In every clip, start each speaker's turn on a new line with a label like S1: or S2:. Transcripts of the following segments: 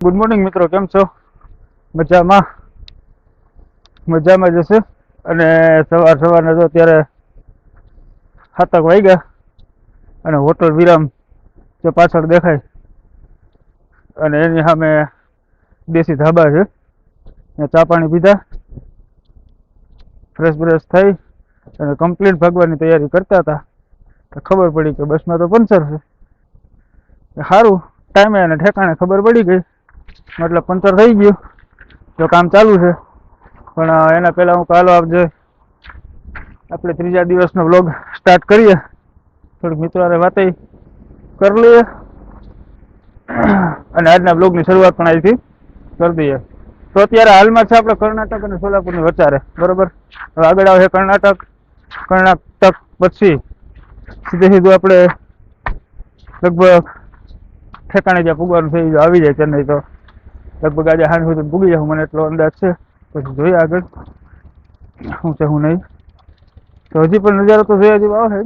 S1: Good morning મિત્રો, કેમ છો? મજામાં મજામાં જશે. અને સવારના જો અત્યારે 7 વાગ્યા અને હોટલ વિરામ જે પાછળ દેખાય અને એની સામે દેશી ધાબા છે. ચા પાણી પીધા, ફ્રેશ બ્રેશ થઈ અને કમ્પ્લીટ ભાગવાની તૈયારી કરતા હતા. ખબર પડી કે બસમાં તો પંચર છે. સારું ટાઈમે અને ઠેકાણે ખબર પડી ગઈ, મતલબ પંચર થઈ ગયું, તો કામ ચાલુ છે. પણ એના પહેલાં હું કાલો આપજે આપણે ત્રીજા દિવસનો વ્લોગ સ્ટાર્ટ કરીએ. થોડીક મિત્રો હારે વાતે કરી લઈએ અને આજના બ્લોગની શરૂઆત પણ અહીંથી કરી દઈએ. તો અત્યારે હાલમાં છે આપણે કર્ણાટક અને સોલાપુરની વચ્ચે, બરોબર. હવે આગળ આવે કર્ણાટક પછી સીધું આપણે લગભગ ઠેકાણે જ્યાં પૂગવાનું છે એ આવી જાય ચેન્નઈ. તો લગભગ આજે સાંજ સુધી પૂગી જાઉં, મને એટલો અંદાજ છે. પછી જોઈએ આગળ શું છે શું નહીં. તો હજી પણ નજારો તો જોયા જેવો આવે.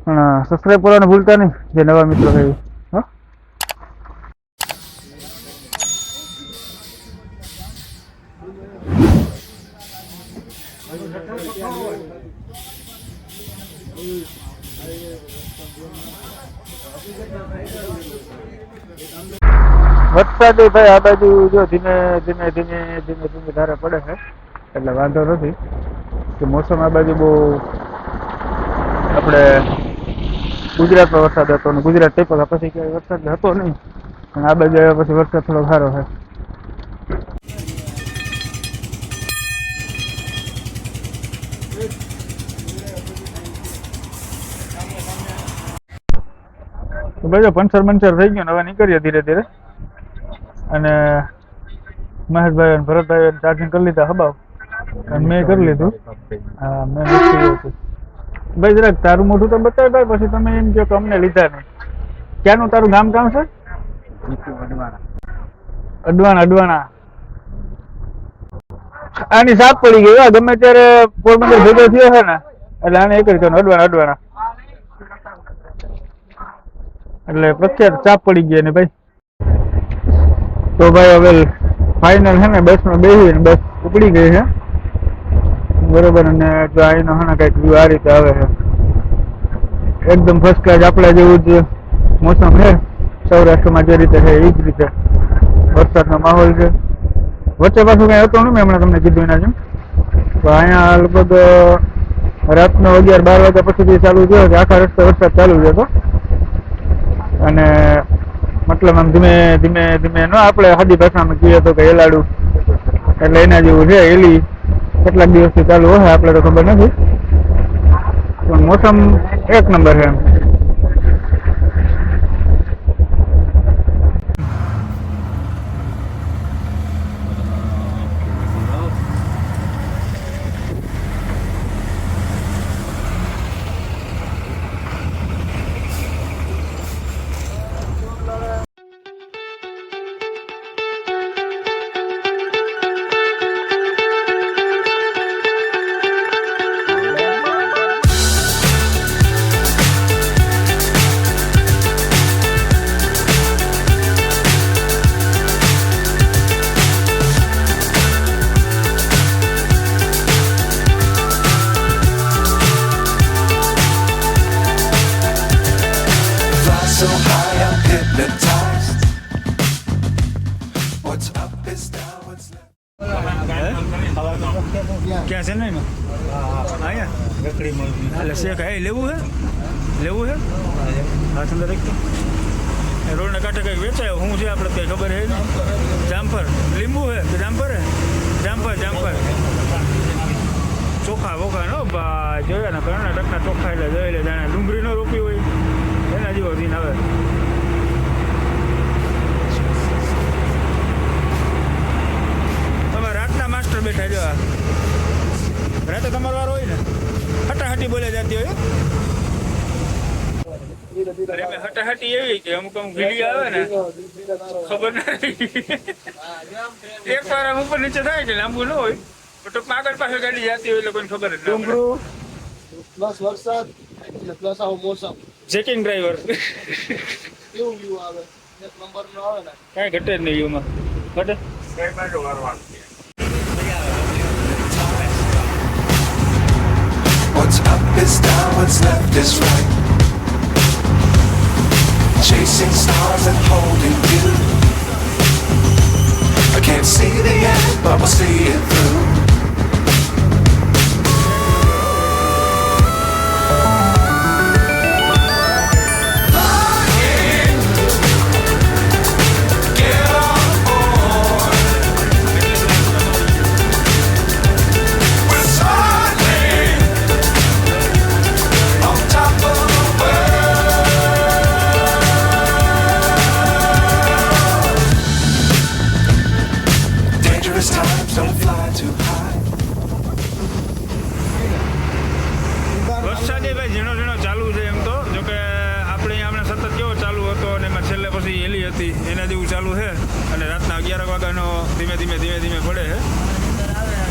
S1: પણ સબસ્ક્રાઈબ કરવાનું ભૂલતા નહીં જે નવા મિત્રો છે. વરસાદ ભાઈ આ બાજુ જો ધીમે ધીમે ધારે પડે છે, એટલે વાંધો નથી. કે મોસમ આ બાજુ બહુ આપણે ગુજરાતમાં વરસાદ હતો ને ગુજરાત ટેપકા પછી ક્યાંય વરસાદ હતો નહીં, પણ આ બાજુ આવ્યા પછી વરસાદ થોડો સારો છે. તો ભાઈ પંચર થઈ ગયું, હવે નીકળીએ ધીરે ધીરે. અને મહેશભાઈ અને ભરતભાઈ ચાર્જિંગ કરી લીધા હબાવ, અને મેં કરી લીધું. હા, મેં ભાઈ જરાક તારું મોઢું તો બતાવે ભાઈ, પછી તમે એમ કહો કે અમને લીધા નહીં. ક્યાંનું તારું ગામ કામ છે? અડવાણા. આની સાપ પડી ગઈ. ગમે ત્યારે પોરબંદર ભેગો થયો છે ને, એટલે આને એક જ કહ્યું અડવાણા. એટલે પ્રખ્યાત ચાપ પડી ગઈ ને ભાઈ. તો ભાઈ હવે ફાઇનલ છે ને બસમાં બેસી, બસ ઉપડી ગઈ છે, બરોબર. અને જો અહીંનો છે ને કંઈક વ્યૂ આ રીતે આવે છે, એકદમ ફર્સ્ટ ક્લાસ. આપણા જેવું જ મોસમ છે સૌરાષ્ટ્રમાં જે રીતે છે એ જ રીતે વરસાદનો માહોલ છે. વચ્ચે પાછું કંઈ હતું નહીં, મેં હમણાં તમને કીધું એના જેમ. તો અહીંયા લગભગ રાતનો 11-12 વાગ્યા પછીથી ચાલુ થયો કે આખા રસ્તે વરસાદ ચાલુ જ હતો. અને મતલબ આમ ધીમે ધીમે ન આપણે સાદી ભાષામાં કહીએ તો કે એલાડું, એટલે એના જેવું છે. એલી કેટલાક દિવસથી ચાલુ હોય આપણે તો ખબર નથી, પણ મોસમ એક નંબર છે એમ. ક્યાં છે નહીં અહીંયા એટલે શેખ લેવું છે હા અંદર એક રોડના કાંઠે કંઈક વેચાય શું છે આપણે કંઈ ખબર છે ને. જામફર લીંબુ છે કે જામફર જામફર ચોખા બોખા નો ભાઈ જોયા ને કર્ણાટકના ચોખા એટલે જોઈ લે જાણે ડુંગળી નો રોપી હોય એના જેવો સીન આવે. તમે રાતના માસ્ટર બેઠા જો, રાતે તમારો વાર હોય ને હટાહટી બોલે જતી હોય. હટાહટી એવી કે અમુક વિડીયો આવે ને ખબર નથી, એક વાર આમ ઉપર નીચે થાય છે, લાંબુ ન હોય તો આગળ પાછળ ગાડી જતી હોય એટલે કોઈને ખબર જ ના પડે. પ્લસ વરસાદ પ્લસ આવો મોસમ ચેકિંગ ડ્રાઈવર કેવું વ્યૂ આવે કાંઈ ઘટે જ નહીં એમાં ઘટે
S2: What's up is down, what's left is right. Chasing stars and holding you. I can't see the end, but we'll see it through.
S1: વરસાદ ભાઈ ઝીણો ઝીણો ચાલુ છે એમ તો જોકે આપણે અહીંયા સતત કેવો ચાલુ હતો અને એમાં છેલ્લે પછી એલી હતી એના જેવું ચાલુ છે અને રાતના 11 વાગ્યાનો ધીમે ધીમે પડે છે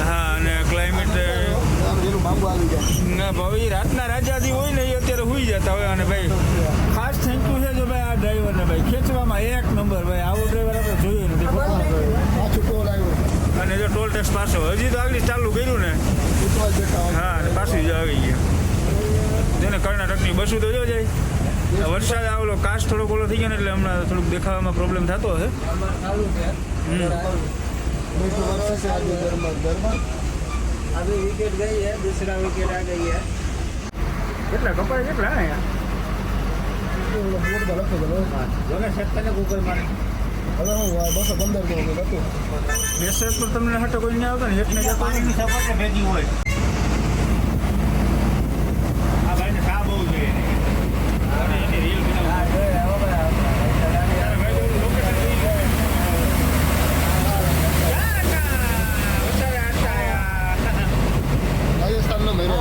S1: હા અને ક્લાઇમેટ ના ભાઈ રાતના રાજાજી હોય ને એ અત્યારે સુઈ જતા હોય અને ભાઈ ખાસ થેન્ક યુ છે જો ભાઈ આ ડ્રાઈવરને ભાઈ ખેંચવામાં એક નંબર ભાઈ આવો ડ્રાઈવર આપણે જોયું નથી અને જો ટોલ ટેક્સ પાછો હજી તો આગળ ચાલુ કર્યું ને હા અને પાછું જ આવી ગયા જેને કર્ણાટકની બસો તો જો જાય વરસાદ આવેલો કાચ થોડોક ઓલો થઈ ગયો ને એટલે હમણાં થોડુંક દેખાવામાં પ્રોબ્લેમ થતો હશે
S3: अभी विकेट गई है दूसरा विकेट आ गई है
S1: કેટલા કપાય કેટલા ગૂગલ મારે મેસેજ પર તમને હટો કોઈ નહીં આવતો ને હેઠને જતો ભેગી હોય આ ભાઈને સા બહુ જોઈએ એની reel
S4: રાજસ્થાનનો મેરો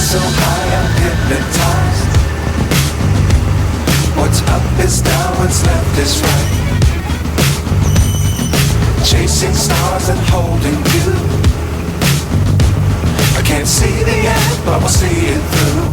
S2: So high I'm hypnotized. What's up is down, what's left is right. Chasing stars and holding you. I can't see the end, but we'll see it through.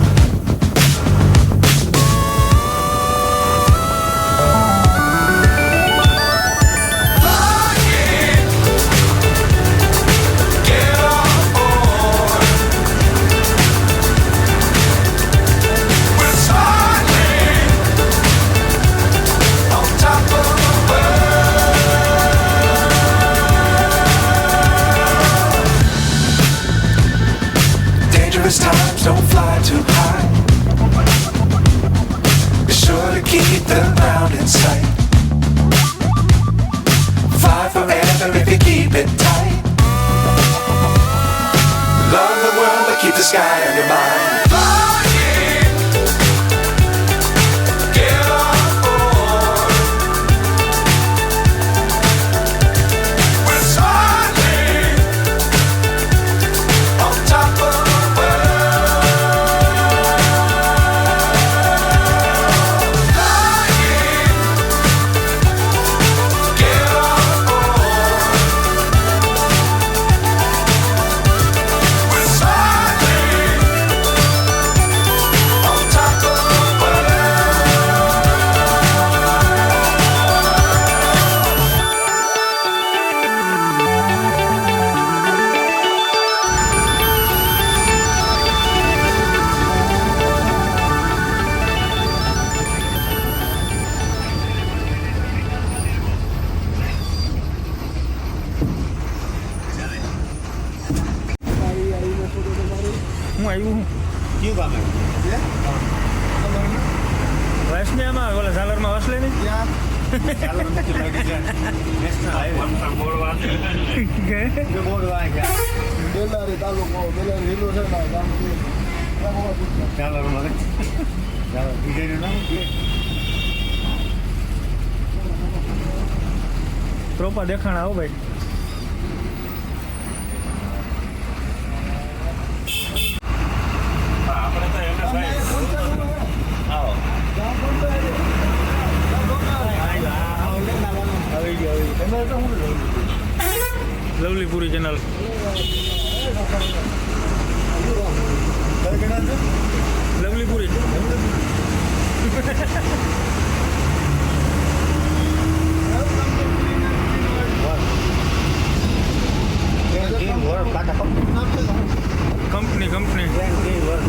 S2: Dangerous times, don't fly too high. Be sure to keep the ground in sight. Fly forever if you keep it tight. Love the world, but keep the sky on your mind. Get on board. We're soaring on top of the world. Flying. Get on board. We're soaring on top of the
S1: હું આવ્યું
S3: क्यों काम है
S1: વસને આમાં ઓલા ઝાલરમાં વસલે નહીં
S4: બેલારી તાલુકો બેલારી જિલ્લો છે ને ગામથી
S3: ચાલો
S4: ત્યાં બહુ પૂછ્યા.
S3: ચાલો
S4: બેલારી જિલ્લો છે ને ગામથી
S3: ચાલો
S1: પ્રોપર દેખાણા આવો ભાઈ. Lovelypuri channel. Lovelypuri. Company green bird.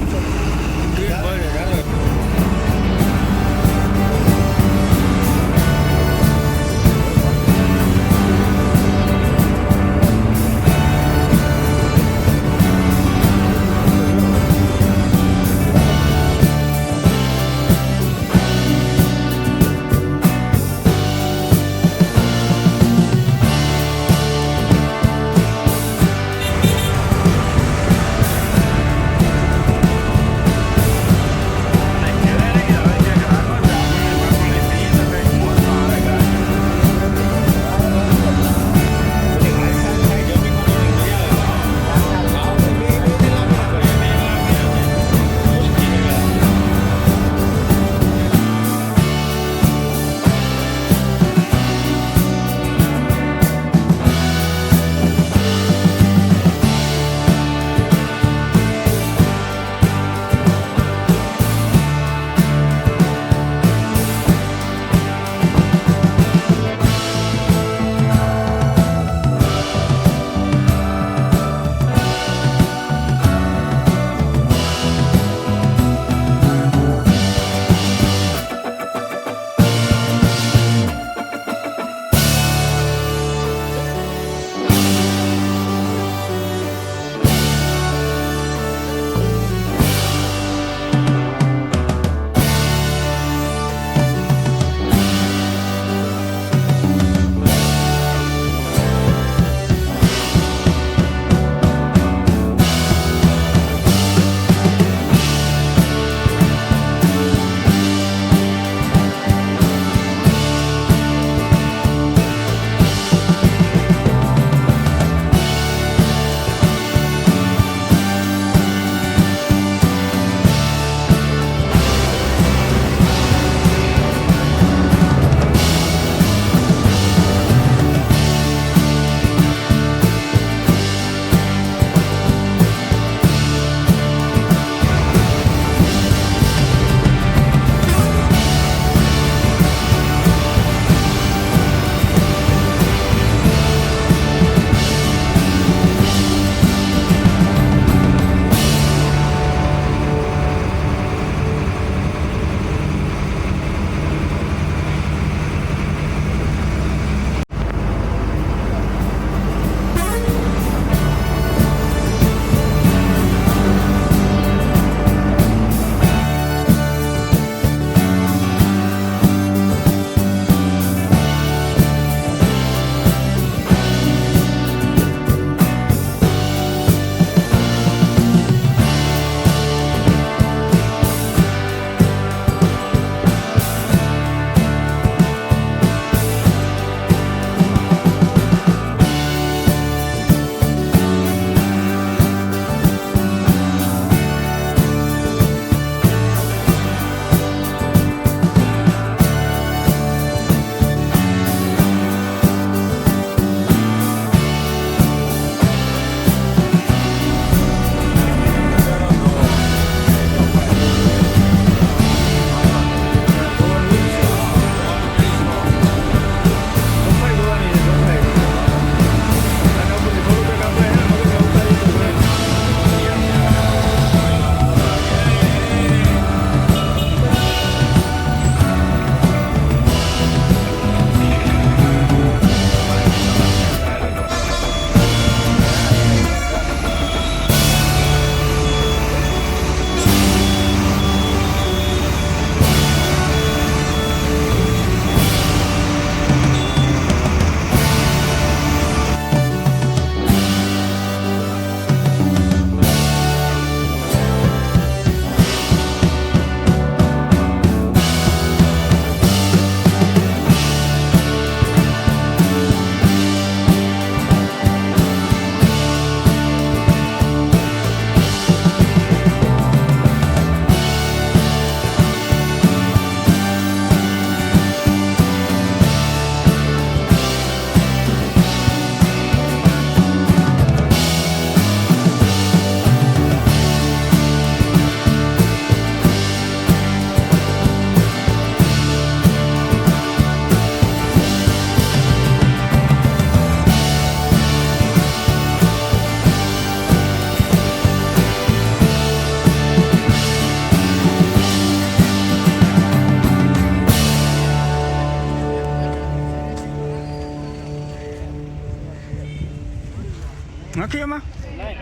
S1: નથી એમાં?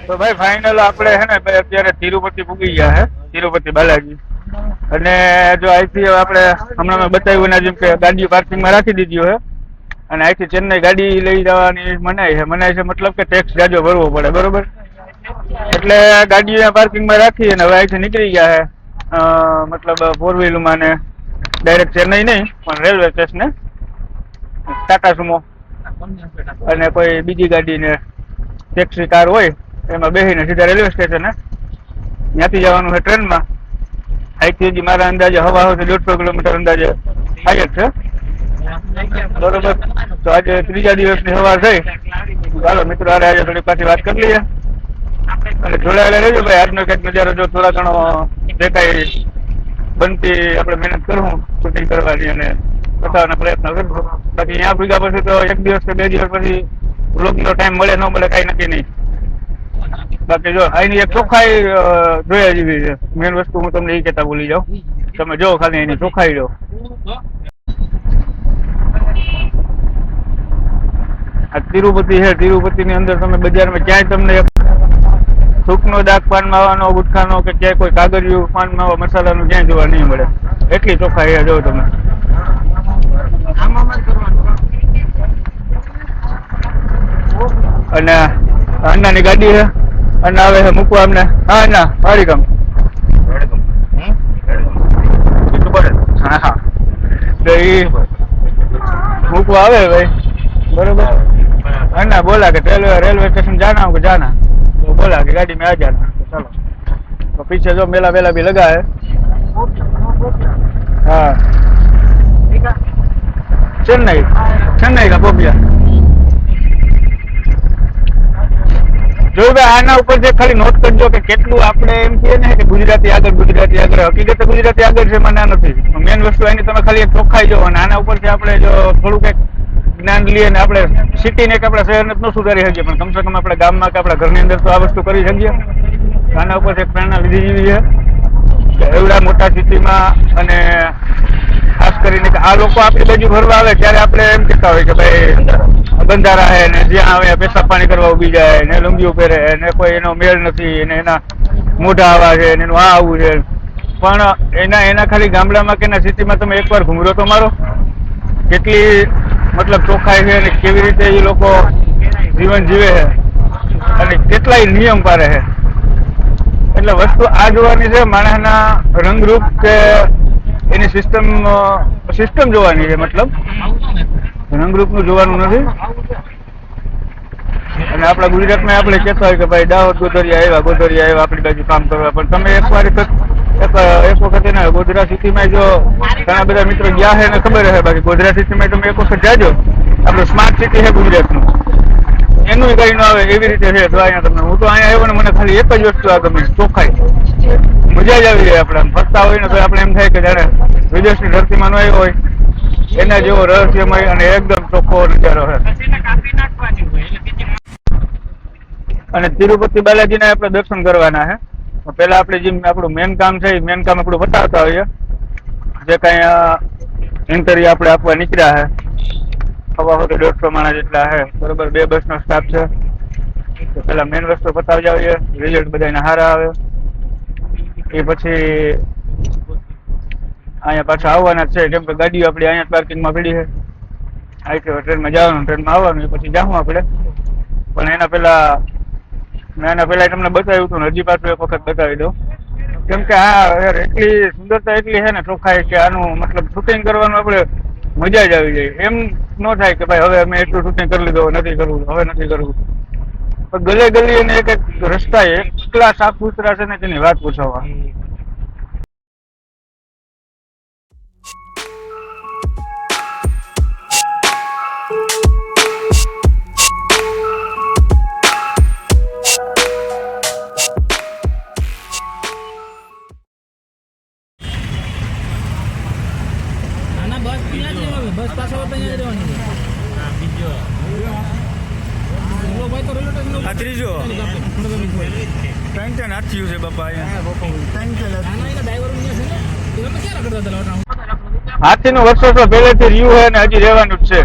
S1: તો ભાઈ ફાઇનલ આપણે હે ને ભાઈ અત્યારે તિરુપતિ પૂગી ગયા હે, તિરુપતિ બાલાજી. અને જો અહીંથી હવે આપણે હમણાં મેં બતાવ્યું એના જેમ કે ગાડીઓ પાર્કિંગમાં રાખી દીધી હોય અને અહીંથી ચેન્નઈ ગાડી લઈ જવાની મનાઈ છે મતલબ કે ટેક્સ જાજો ભરવો પડે, બરોબર? એટલે ગાડીઓ પાર્કિંગમાં રાખી અને હવે અહીંથી નીકળી ગયા છે મતલબ ફોર વ્હીલમાં ને ડાયરેક્ટ ચેન્નઈ નહીં પણ રેલવે સ્ટેશને ટાટા સુમો અને કોઈ બીજી ગાડી ને ટેક્સી કાર હોય એમાં બેસીને સીધા રેલવે સ્ટેશને ત્યાંથી જવાનું છે ટ્રેનમાં. અહીંથી હજી મારા અંદાજે હવા 150 કિલોમીટર અંદાજે થાય જ છે, બરોબર? તો આજે ત્રીજા દિવસની સવાર થઈ. ચાલો મિત્રો આરે આજે થોડી પાછી વાત કરી લઈએ અને જોડાયેલા રહેજો ભાઈ. આજનો કંઈક નજારો જો થોડા ઘણો દેખાય બનતી આપણે મહેનત કરવું શૂટિંગ કરવાની અને બતાવવાના પ્રયત્ન કરશું. બાકી અહીંયા ભેગા પછી તો એક દિવસ કે 2 દિવસ પછી વ્લોગનો ટાઈમ મળે ન મળે કાંઈ નક્કી નહીં. બાકી જો અહીંની એક ચોખ્ખાઈ જોયા જેવી છે. મેન વસ્તુ હું તમને એ કહેતા ભૂલી જાઉં, તમે જો ખાલી એની ચોખ્ખાઈ જો. આ તિરુપતિ છે, તિરુપતિની અંદર તમે બજારમાં ક્યાંય તમને થૂકનો દાગ પાન માવાનો, ગુટખાનો કે ક્યાંય કોઈ કાગળિયું પાન માવા મસાલાનું ક્યાંય જોવા નહીં મળે. એટલી ચોખ્ખાઈ છે જો તમે. અને અન્નાની ગાડી છે, અન્ના આવે છે મૂકવા અમને. હા અન્ના, વાડીકમ. હા હા, તો એ મૂકવા આવે ભાઈ, બરોબર? अन्ना बोला कि रेलवे स्टेशन जाना हो जाना, तो बोला कि गाड़ी में आ जाना. तो चलो, तो पीछे जो मेला वेला भी लगा है. हाँ, चेन्नई चेन्नई का पोपिया. જો ભાઈ આના ઉપર જે ખાલી નોટ કરજો કે કેટલું આપણે એમ કહીએ ને કે ગુજરાતી આગળ હકીકત ગુજરાતી આગળ છે મને નથી. મેન વસ્તુ એની તમે ખાલી એક ચોખ્ખાઈ જો અને આના ઉપરથી આપણે જો થોડું કંઈક જ્ઞાન લઈએ ને આપણે સિટીને કે આપણા શહેરને ન સુધારી શકીએ પણ કમસે કમ આપણા ગામમાં કે આપણા ઘરની અંદર તો આ વસ્તુ કરી શકીએ. આના ઉપરથી એક પ્રેરણા લીધી જેવી છે કે એવડા મોટા સિટીમાં અને ખાસ કરીને કે આ લોકો આપણી બાજુ ફરવા આવે ત્યારે આપણે એમ કહેતા હોય કે ભાઈ બંધારા હે ને જ્યાં આવે પેશાબ પાણી કરવા ઉભી જાય ને લુંગીઓ પહેરે ને કોઈ એનો મેળ નથી ને એના મોઢા આવા છે ને એનું આ આવું છે. પણ એના ખાલી ગામડામાં કે એના સિટીમાં તમે એકવાર ઘૂમરો તો મારો, કેટલી મતલબ ચોખ્ખાઈ છે અને કેવી રીતે એ લોકો જીવન જીવે છે અને કેટલાય નિયમ પાડે છે. એટલે વસ્તુ આ જોવાની છે, માણસના રંગરૂપ કે એની સિસ્ટમ જોવાની છે, મતલબ રંગરૂપનું જોવાનું નથી. અને આપણા ગુજરાતમાં આપણે કહેતા હોય કે ભાઈ દાહોદ ગોધરિયા આવ્યા આપણી બાજુ કામ કરવા, પણ તમે એક વખત એના ગોધરા સિટીમાં જો ઘણા બધા મિત્રો ગયા છે ને ખબર હશે, બાકી ગોધરા સિટીમાં તમે એક વખત જાજો. આપણું સ્માર્ટ સિટી છે ગુજરાતનું, એનું કઈ ન આવે એવી રીતે છે. તો અહીંયા તમને હું તો અહીંયા આવ્યો ને મને ખાલી એક જ વસ્તુ આ ગમે, ચોખ્ખાઈ. મજા જ આવી જાય. આપણે ફરતા હોય ને તો આપણે એમ થાય કે જાણે વિદેશની ધરતીમાં ન આવ્યો હોય એના જેવો રહસ્યમય અને એકદમ ચોખ્ખો નજારો છે. અને તિરુપતિ બાલાજીને આપણે દર્શન કરવાના છે. પેલા આપણે જેમ આપણું મેન કામ છે એ મેન કામ આપણું બતાવતા હોઈએ. જે કઈ ઇન્ટરવ્યુ આપણે આપવા નીકળ્યા છે 150 માણસ જેટલા છે, બરોબર? 2 બસનો સ્ટાફ છે. તો પેલા મેન વસ્તુ બતાવી આવીએ, રિઝલ્ટ બધાને સારા આવે એ પછી અહીંયા પાછા આવવાના જ છે, કેમ કે ગાડીઓ આપણી અહીંયા પાર્કિંગમાં પડી છે. અહીંથી ટ્રેનમાં જવાનું, ટ્રેનમાં આવવાનું, એ પછી જાઉં આપણે. પણ એના પહેલા તમને બતાવ્યું હતું ને હજી પાછું એક વખત બતાવી દઉં, કેમ કે આ યાર એટલી સુંદરતા એટલી છે ને ચોખ્ખાઈ કે આનું મતલબ શૂટિંગ કરવાનું આપણે મજા જ આવી જાય. એમ ન થાય કે ભાઈ હવે અમે એટલું શૂટિંગ કરી લીધું, નથી કરવું, હવે નથી કરવું. પણ ગલે ગલી અને એક રસ્તા એટલા સાફ સુથરા છે ને તેની વાત પૂછવા.
S3: બસ પાછો અહીંયા રહેવાની છે.
S1: આ ત્રીજો ટેન્શન હાથ્યું છે બાપા. હાથીનું વર્ષો પહેલેથી રહ્યું છે અને હજી રહેવાનું જ છે.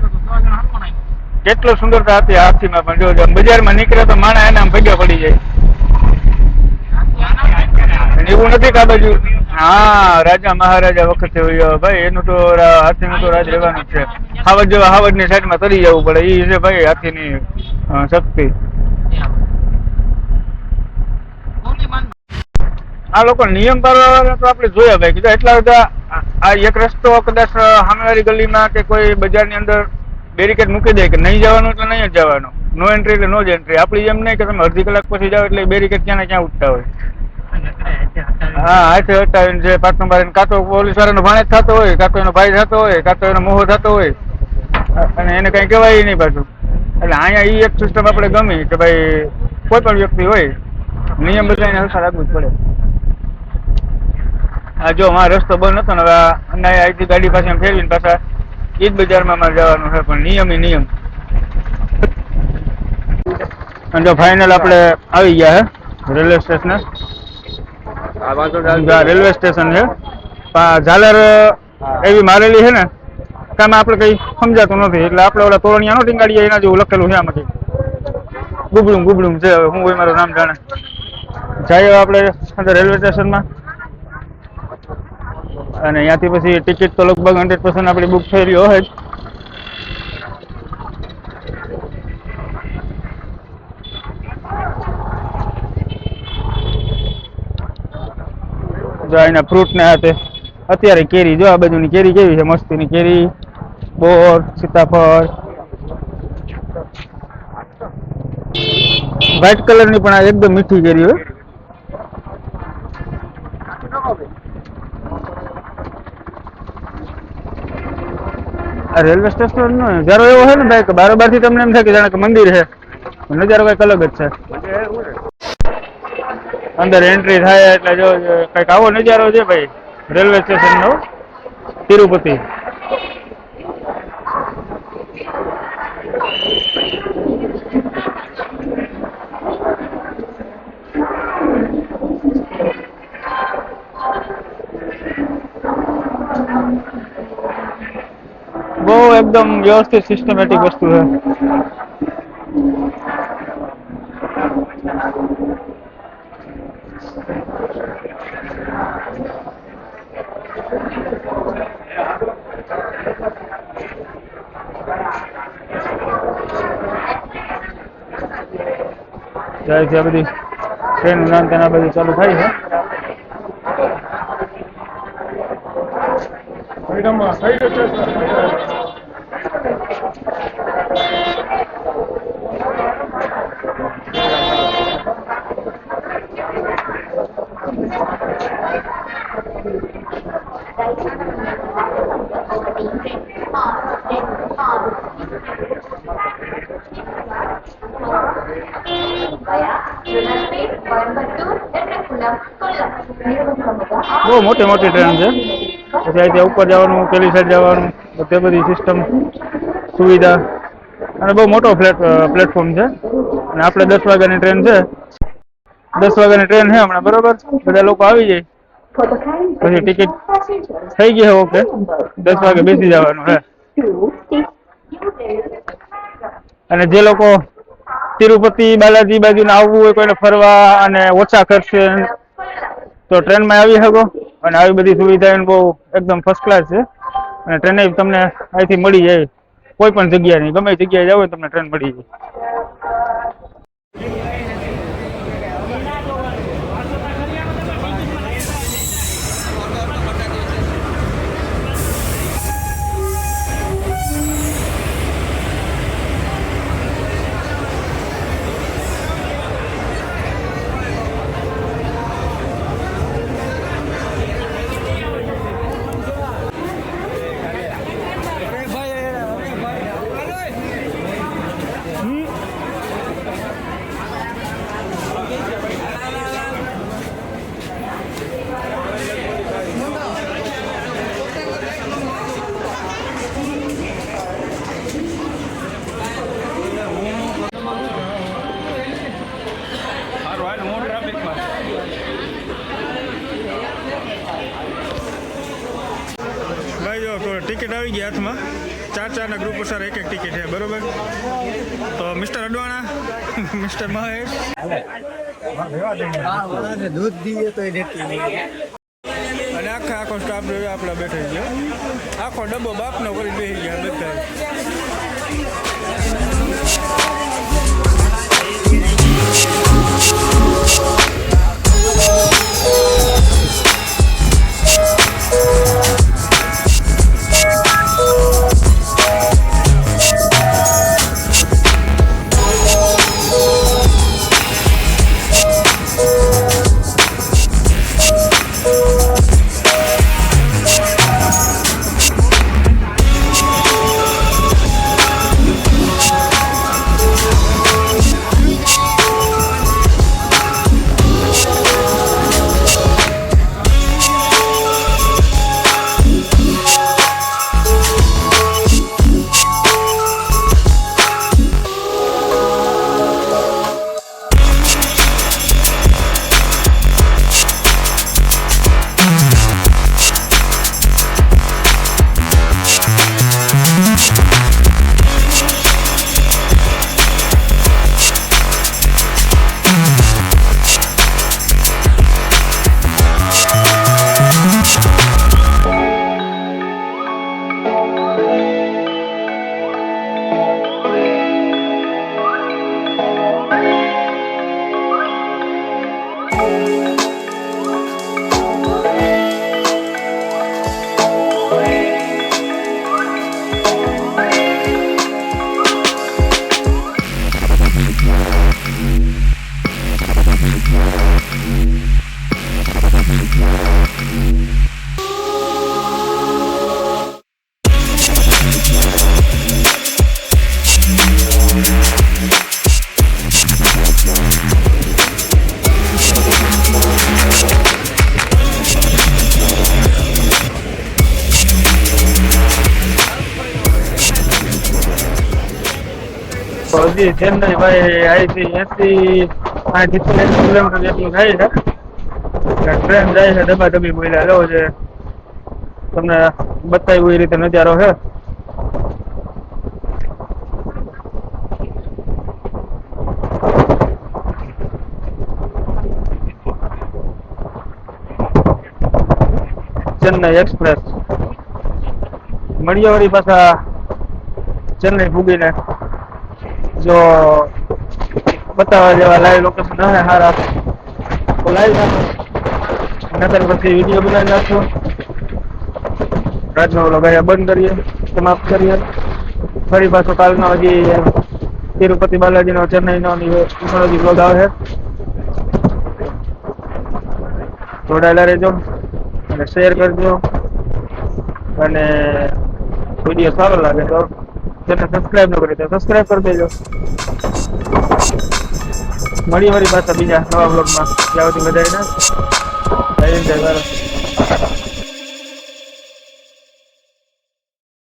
S1: કેટલો સુંદરતા હતી હાથીમાં પણ જો બજારમાં નીકળે તો માણા એના આમ ભેગા પડી જાય. અને એવું નથી કે આ બાજુ હા રાજા મહારાજા વખતે હોય ભાઈ એનું તો હાથીનું તો રાજ રહેવાનું જ છે. હાવડની સાઈડમાં તરી જવું પડે એ છે ભાઈ હાથીની શક્તિ. આ લોકો નિયમ પાળવા તો આપણે જોયા ભાઈ કીધું એટલા બધા આ એક રસ્તો કદાચ સામેવાળી ગલીમાં કે કોઈ બજારની અંદર બેરિકેડ મૂકી દે કે નહીં જવાનું એટલે નહીં જ જવાનું, નો એન્ટ્રી એટલે નો જ એન્ટ્રી. આપણી એમ નહીં કે તમે અડધી કલાક પછી જાઓ એટલે બેરિકેડ ક્યાં ને ક્યાં ઉઠતા હોય. હા હાથે હટાવીને છે પાટનું મારીને કાં તો પોલીસ વાળાનો ભાણેજ થતો હોય, કાં તો એનો ભાઈ થતો હોય, કાં તો એનો મોહો થતો હોય અને એને કઈ કહેવાય નહીં પાછું. એટલે અહીંયા એ એક સિસ્ટમ આપણે ગમી કે ભાઈ કોઈ પણ વ્યક્તિ હોય નિયમ બધાને હરખા લાગવું જ પડે. હા જો મારો રસ્તો બંધ હતો ને હવે અહીંથી ગાડી પાસે ફેરવીને પાછા એ જ બજારમાં મારે જવાનું છે પણ નિયમ એ નિયમ. અને જો ફાઇનલ આપણે આવી ગયા હે રેલવે સ્ટેશન. રેલવે સ્ટેશન છે ઝાલર એવી મારેલી છે ને કામ આપણે કઈ સમજાતું નથી એટલે આપણે ઓલા તોરણિયા નો ટીંગાડીએ એના જેવું લખેલું છે આમાંથી. ગુબડું છે હવે હું હોય મારું નામ જાણે. જઈએ આપણે અંદર રેલવે સ્ટેશનમાં અને ત્યાંથી પછી ટિકિટ તો લગભગ 100% આપણી બુક થયેલી હોય જ. જો એના ફ્રૂટ ને હાથે અત્યારે કેરી જો આ બાજુની કેરી કેવી છે મસ્તીની કેરી, બોર, સીતાફળ, વ્હાઈટ કલરની પણ આ એકદમ મીઠી કેરી હોય. આ રેલવે સ્ટેશન નો નજારો એવો છે ને ભાઈ કે બારોબાર થી તમને એમ થાય કે જાણે કે મંદિર છે, નજારો કઈક અલગ જ છે. અંદર એન્ટ્રી થાય એટલે જો કઈક આવો નજારો છે ભાઈ રેલવે સ્ટેશન નો તિરુપતિ. બહુ એકદમ વ્યવસ્થિત સિસ્ટમેટિક વસ્તુ છે. જાય છે આ બધી ટ્રેન ઉડાન તેના બધી ચાલુ થાય છે. બહુ મોટી મોટી ટ્રેન છે. પછી અહીંથી ઉપર જવાનું, પેલી સાઈડ જવાનું, તે બધી સિસ્ટમ સુવિધા અને બહુ મોટો પ્લેટફોર્મ છે. અને આપણે 10 વાગ્યાની ટ્રેન છે, 10 વાગ્યાની ટ્રેન છે હમણાં બરોબર. બધા લોકો આવી જાય પછી ટિકિટ થઈ ગઈ છે ઓકે, 10 વાગે બેસી જવાનું છે. અને જે લોકો તિરુપતિ બાલાજી બાજુ આવવું હોય કોઈને ફરવા અને ઓછા ખર્ચે તો ટ્રેનમાં આવી શકો. અને આવી બધી સુવિધા બહુ એકદમ ફર્સ્ટ ક્લાસ છે. અને ટ્રેન તમને અહીંથી મળી જાય કોઈ પણ જગ્યા નહીં, ગમે જગ્યાએ જાવ તમને ટ્રેન મળી જાય. ભાઈ જો ટિકિટ આવી ગઈ હાથમાં ચાર ના ગ્રુપ અનુસાર એક ટિકિટ છે બરોબર. તો મિસ્ટર અડવાણા મિસ્ટર મહેશ
S3: દૂધ દીએ તો દેતી નહીં.
S1: અને આખો સ્ટાફ જોયો આપણા બેઠા ગયો. આખો ડબ્બો બાપનો કરી બેસી ગયા બધા. તો હજી ચેન્નઈ ભાઈ અહીંથી 80 કિલોમીટર જેટલું થાય છે. ટ્રેન જાય છે ડબ્બી બોલ્યા લો છે. તમને બતાવ્યું એ રીતે નજારો છે. ચેન્નઈ એક્સપ્રેસ મળીએ વળી પાછા ચેન્નઈ પૂગીને. જો બતાવવા જેવા લાઈવ લોકેશન હશે સારા તો લાઈવ નાખો, નતર પછી વિડીયો બનાવી નાખશો. રાજનો વ્લોગ અહીંયા બંધ કરીએ, સમાપ્ત કરીએ. ફરી પાછો કાલનો હજી તિરુપતિ બાલાજીનો ચેન્નઈનો હજી વ્લોગ આવે. જોડાયેલા રહેજો અને શેર કરજો, અને વિડીયો સારો લાગે તો જેને સબસ્ક્રાઇબ ન કરી તો સબસ્ક્રાઇબ કરી દેજો. મળી વળી પાછા બીજા નવા વ્લોગમાં. જ્યાં સુધી બધાને જય હિન્દ જય ભારત.